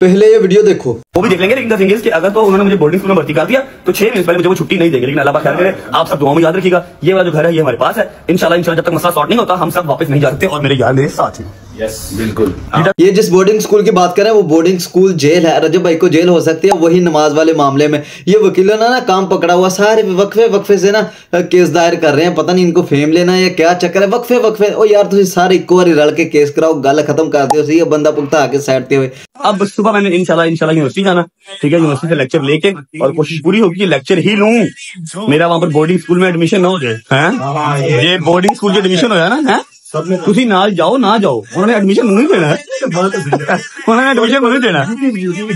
पहले ये वीडियो देखो, वो भी देख लेंगे। लेकिन द थिंग इज कि अगर तो उन्होंने मुझे बोर्डिंग स्कूल में भर्ती कर दिया तो 6 महीने पहले मुझे वो छुट्टी नहीं देंगे। लेकिन अल्लाह पाक खैर करे, आप सब दुआ में याद रखिएगा। ये वाला जो घर है ये हमारे पास है। इंशाल्लाह जब तक मसला सॉर्ट नहीं होता हम सब वापस नहीं जा सकते। और मेरे यार मेरे साथ हैं। यस बिल्कुल। ये जिस बोर्डिंग स्कूल की बात करें वो बोर्डिंग स्कूल जेल है। रजब भाई को जेल हो सकती है, वही नमाज वाले मामले में ये वकीलों ने ना काम पकड़ा हुआ, सारे वक्फे से ना केस दायर कर रहे हैं। पता नहीं इनको फेम लेना है या क्या चक्कर है। वक्फे ओ यार तुम सारे इको बार रल के केस कराओ, गल खत्म कर दो, ये बंदा पुख्ता आके सैटते हुए। अब सुबह मैंने इंशाल्लाह यूनिवर्सिटी जाना, ठीक है। यूनिवर्सिटी से लेक्चर लेके और कोशिश पूरी होगी कि लेक्चर ही लूं, मेरा वहां पर बोर्डिंग स्कूल में एडमिशन ना हो जाए। ये बोर्डिंग स्कूल जो एडमिशन होया ना, तुसी नाल जाओ ना जाओ, उन्होंने एडमिशन नहीं देना है। उन्होंने एडमिशन नहीं देना।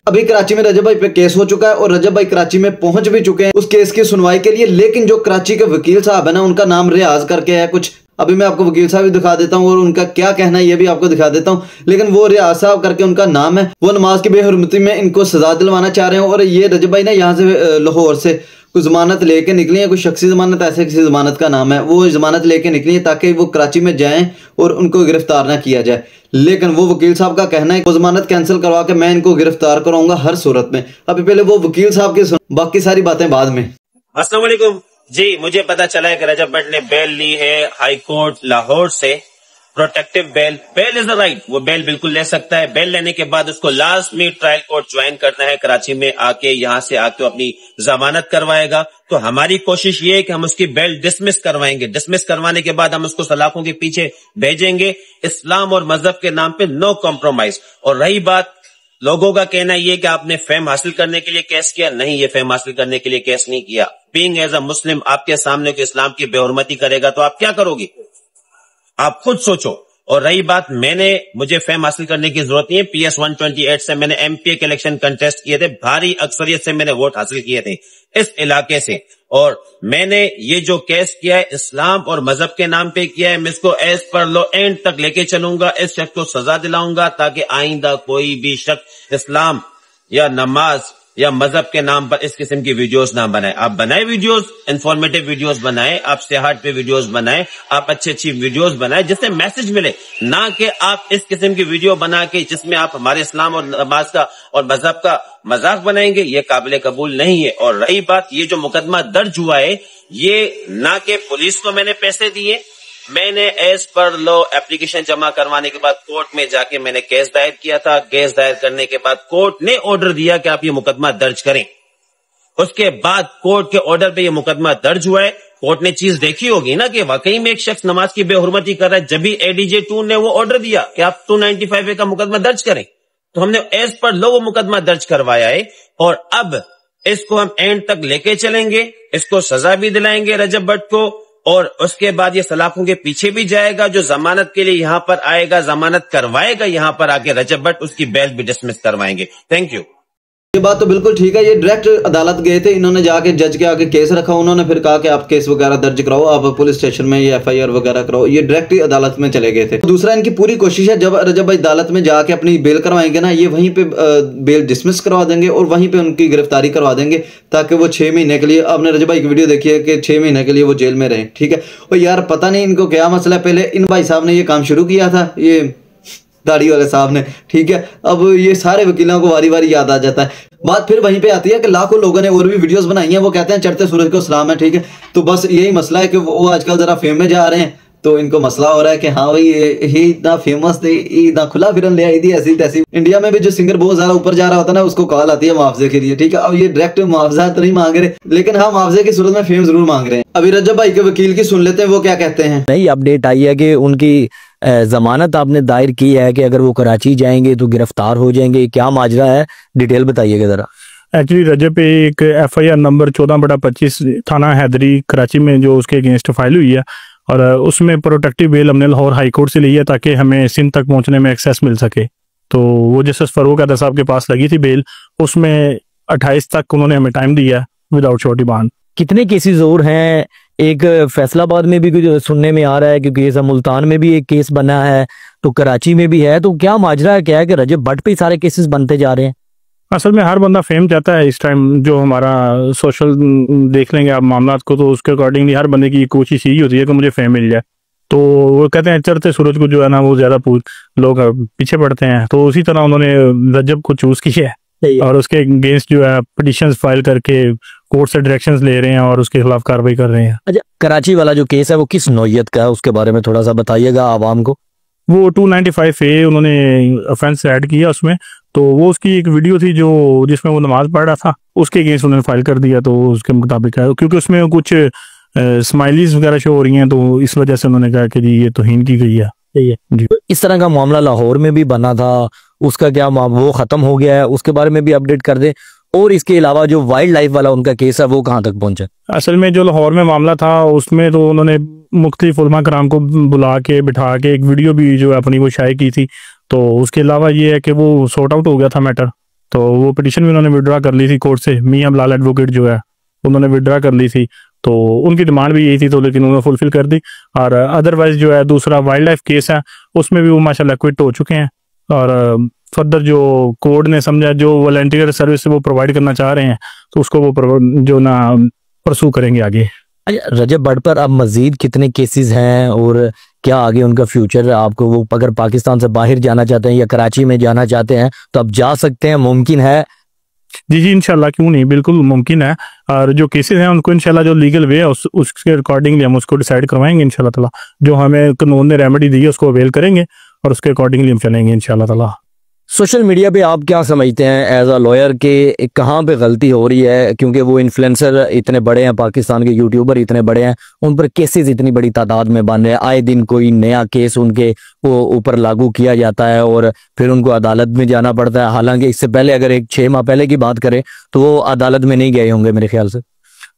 अभी कराची में रजब भाई पे केस हो चुका है और रजब भाई कराची में पहुंच भी चुके हैं उस केस की सुनवाई के लिए। लेकिन जो कराची के वकील साहब है ना, उनका नाम रियाज करके है कुछ। अभी मैं आपको वकील साहब भी दिखा देता हूँ और उनका क्या कहना है ये भी आपको दिखा देता हूँ। लेकिन वो रियाज साहब करके उनका नाम है। वो नमाज की बेहुरमती में इनको सजा दिलवाना चाह रहे हैं। और ये रजब भाई ना यहाँ से लाहौर से कुछ जमानत लेके निकली है, कुछ शख्सी जमानत, ऐसे किसी जमानत का नाम है, वो जमानत लेके निकली है ताकि वो कराची में जाएं और उनको गिरफ्तार ना किया जाए। लेकिन वो वकील साहब का कहना है वो जमानत कैंसिल करवा के मैं इनको गिरफ्तार कराऊंगा हर सूरत में। अभी पहले वो वकील साहब की बाकी सारी बातें बाद में। अस्सलाम वालेकुम जी, मुझे पता चला है कि रजब भट्ट ने बेल ली है हाई कोर्ट लाहौर से, protective bail. Bail is the right, वो बेल बिल्कुल ले सकता है। बेल लेने के बाद उसको लास्ट में ट्रायल कोर्ट ज्वाइन करना है, कराची में आके यहाँ से आके अपनी जमानत करवाएगा। तो हमारी कोशिश ये है कि हम उसकी बेल डिसमिस करवाएंगे। डिसमिस करवाने के बाद हम उसको सलाखों के पीछे भेजेंगे। इस्लाम और मजहब के नाम पे नो कॉम्प्रोमाइज। और रही बात, लोगों का कहना यह कि आपने फेम हासिल करने के लिए केस किया, नहीं, ये फेम हासिल करने के लिए केस नहीं किया। बीइंग एज अ मुस्लिम आपके सामने को इस्लाम की बेहुरमती करेगा तो आप क्या करोगे, आप खुद सोचो। और रही बात, मुझे फेम हासिल करने की जरूरत नहीं है। PS 128 से मैंने MPA के इलेक्शन कंटेस्ट किए थे, भारी अक्सरियत से मैंने वोट हासिल किए थे इस इलाके से। और मैंने ये जो केस किया है इस्लाम और मजहब के नाम पे किया है, मैं इसको एज पर लो एंड तक लेके चलूंगा। इस शख्स को सजा दिलाऊंगा ताकि आइंदा कोई भी शख्स इस्लाम या नमाज या मजहब के नाम पर इस किस्म की वीडियोस ना बनाए। आप बनाए वीडियोस, इंफॉर्मेटिव वीडियोस बनाए, आप सेहत पे वीडियोस बनाए, आप अच्छी वीडियोस बनाए जिससे मैसेज मिले, ना कि आप इस किस्म की वीडियो बना के जिसमें आप हमारे इस्लाम और नमाज का और मजहब का मजाक बनाएंगे। ये काबिल कबूल नहीं है। और रही बात, ये जो मुकदमा दर्ज हुआ है ये ना कि पुलिस को मैंने पैसे दिए, मैंने एज पर लो एप्लीकेशन जमा करवाने के बाद कोर्ट में जाके मैंने केस दायर किया था। केस दायर करने के बाद कोर्ट ने ऑर्डर दिया कि आप ये मुकदमा दर्ज करें। उसके बाद कोर्ट के ऑर्डर पे ये मुकदमा दर्ज हुआ है। कोर्ट ने चीज देखी होगी ना कि वाकई में एक शख्स नमाज की बेहुरमती कर रहा है। जब भी ADJ 2 ने वो ऑर्डर दिया कि आप 295A का मुकदमा दर्ज करें, तो हमने एज पर लो वो मुकदमा दर्ज करवाया है। और अब इसको हम एंड तक लेके चलेंगे, इसको सजा भी दिलाएंगे रजब भट्ट को। और उसके बाद ये सलाखों के पीछे भी जाएगा। जो जमानत के लिए यहाँ पर आएगा, जमानत करवाएगा यहाँ पर आके रजब भट्ट, उसकी बेल भी डिसमिस करवाएंगे। Thank you. ये बात तो बिल्कुल ठीक है। ये डायरेक्ट अदालत गए थे, इन्होंने जाके जज के आगे केस रखा, उन्होंने फिर कहा कि आप केस वगैरह दर्ज कराओ, आप पुलिस स्टेशन में ये FIR वगैरह कराओ। ये डायरेक्ट अदालत में चले गए थे। दूसरा, इनकी पूरी कोशिश है जब रजब भाई अदालत में जाके अपनी बेल करवाएंगे ना, ये वहीं पे बेल डिसमिस करवा देंगे और वहीं पे उनकी गिरफ्तारी करवा देंगे ताकि वो 6 महीने के लिए, आपने रजब भाई की वीडियो देखी है कि 6 महीने के लिए वो जेल में रहे। ठीक है। और यार पता नहीं इनको क्या मसला है। पहले इन भाई साहब ने ये काम शुरू किया था, ये दाढ़ी वाले साहब ने, ठीक है। अब ये सारे वकीलों को वारी वारी याद आ जाता है। बात फिर वहीं पे आती है कि लाखों लोगों ने और भी वीडियोस बनाई हैं, वो कहते हैं चढ़ते सूरज को सलाम है, ठीक है। तो बस यही मसला है कि वो आजकल जरा फेम में जा रहे हैं, तो इनको मसला हो रहा है कि हाँ भाई ये इतना फेमस थे, इतना खुला फिरन ले आई थी, ऐसी तैसी। इंडिया में भी जो सिंगर बहुत ज्यादा ऊपर जा रहा होता है ना, उसको कॉल आती है मुआवजे के लिए, ठीक है। अब ये डायरेक्ट मुआवजा तो नहीं मांग रहे, लेकिन हाँ मुआवजे की सूरत में फेम जरूर मांग रहे हैं। अभी रजब भाई के वकील की सुन लेते हैं, वो क्या कहते हैं। नई अपडेट आई है कि उनकी जमानत आपने दायर की है कि अगर वो कराची जाएंगे तो गिरफ्तार हो जाएंगे। क्या माजरा है, डिटेल बताइएगा जरा। एक्चुअली रजब पे एक FIR नंबर 14/25 थाना हैदरी कराची में जो उसके अगेंस्ट फाइल हुई है, और उसमें प्रोटेक्टिव बेल हमने लाहौर हाई कोर्ट से ली है ताकि हमें सिंध तक पहुंचने में एक्सेस मिल सके। तो वो जस्टिस फरूक अहमद साहब के पास लगी थी बेल, उसमें 28 तक उन्होंने हमें टाइम दिया विदाउट श्योरिटी बॉन्ड। कितने केसेस और हैं? एक फैसलाबाद में भी कुछ सुनने में आ रहा है, क्योंकि मुल्तान में भी एक केस बना है, तो कराची में भी है। तो क्या माजरा है, क्या है कि रजब भट्ट पे सारे केसेस बनते जा रहे हैं? असल में हर बंदा फेम चाहता है इस टाइम। जो हमारा सोशल देख लेंगे आप मामला को, तो उसके अकॉर्डिंगली हर बंदे की कोशिश यही होती है कि मुझे फेम मिल जाए। तो वो कहते हैं चढ़ते सूरज को जो है ना वो ज्यादा लोग पीछे पड़ते हैं, तो उसी तरह उन्होंने रजब को चूज किया है और उसके अगेंस्ट जो है पिटिशंस फाइल करके कोर्ट से डायरेक्शंस ले रहे हैं और उसके खिलाफ कार्रवाई कर रहे हैं। अच्छा, कराची वाला जो केस है वो किस नौयत का है, उसके बारे में थोड़ा सा बताइएगा आवाम को। वो 295A उन्होंने ऑफेंस ऐड किया उसमें, तो वो उसकी एक वीडियो थी जो जिसमें वो नमाज पढ़ रहा था, उसके अगेंस्ट उन्होंने फाइल कर दिया, तो उसके मुताबिक है, क्योंकि उसमें कुछ स्माइलीज वगैरह शो हो रही हैं, तो इस वजह से उन्होंने कहा कि जी ये तौहीन की गई है। जी। तो इस तरह का मामला लाहौर में भी बना था, उसका क्या वो खत्म हो गया है, उसके बारे में भी अपडेट कर दे। और इसके अलावा जो वाइल्ड लाइफ वाला उनका केस है वो कहाँ तक पहुंचा? असल में जो लाहौर में मामला था उसमें तो उन्होंने मुख्तलिफ उलमा कराम को बुला के बिठा के एक वीडियो भी जो अपनी वो शाये की थी। तो उसके अलावा ये है कि वो सॉर्ट आउट हो गया था मैटर, तो वो पिटीशन भी उन्होंने विड्रा कर ली थी कोर्ट से। मियां बिलाल एडवोकेट जो है उन्होंने विड्रा कर ली थी, तो उनकी डिमांड भी यही थी, तो लेकिन उन्होंने फुलफिल कर दी। और अदरवाइज जो है दूसरा वाइल्ड लाइफ केस है उसमें भी वो माशाल्लाह क्विट हो चुके हैं, और फर्दर जो कोर्ट ने समझा जो वॉलंटियर सर्विस वो प्रोवाइड करना चाह रहे हैं तो उसको वो जो ना परसू करेंगे आगे। रजब भट्ट पर अब मजीद कितने केसेस हैं और क्या आगे उनका फ्यूचर? आपको वो अगर पाकिस्तान से बाहर जाना चाहते हैं या कराची में जाना चाहते हैं तो अब जा सकते हैं, मुमकिन है? जी इंशाल्लाह, क्यों नहीं, बिल्कुल मुमकिन है। और जो केसेस हैं उनको इंशाल्लाह जो लीगल वे है उसके अकॉर्डिंगली हम उसको डिसाइड करवाएंगे इंशाल्लाह ताला। जो हमें कानून ने रेमेडी दी है उसको अवेल करेंगे और उसके अकॉर्डिंगली हम चलेंगे इंशाल्लाह ताला। सोशल मीडिया पे आप क्या समझते हैं एज अ लॉयर के कहाँ पे गलती हो रही है? क्योंकि वो इन्फ्लुएंसर इतने बड़े हैं, पाकिस्तान के यूट्यूबर इतने बड़े हैं, उन पर केसेस इतनी बड़ी तादाद में बन रहे हैं, आए दिन कोई नया केस उनके वो ऊपर लागू किया जाता है और फिर उनको अदालत में जाना पड़ता है। हालांकि इससे पहले अगर 6 माह पहले की बात करें तो वो अदालत में नहीं गए होंगे मेरे ख्याल से।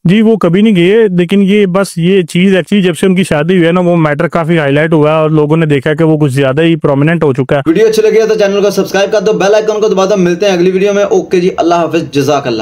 जी वो कभी नहीं गए, लेकिन ये बस ये चीज एक्चुअली जब से उनकी शादी हुई है ना वो मैटर काफी हाईलाइट हुआ और लोगों ने देखा कि वो कुछ ज्यादा ही प्रोमिनेंट हो चुका है। वीडियो अच्छी लगी है तो चैनल को सब्सक्राइब कर दो, बेल आइकन को दबा दो। मिलते हैं अगली वीडियो में। ओके जी, अल्लाह हाफिज, जज़ाकल्लाह।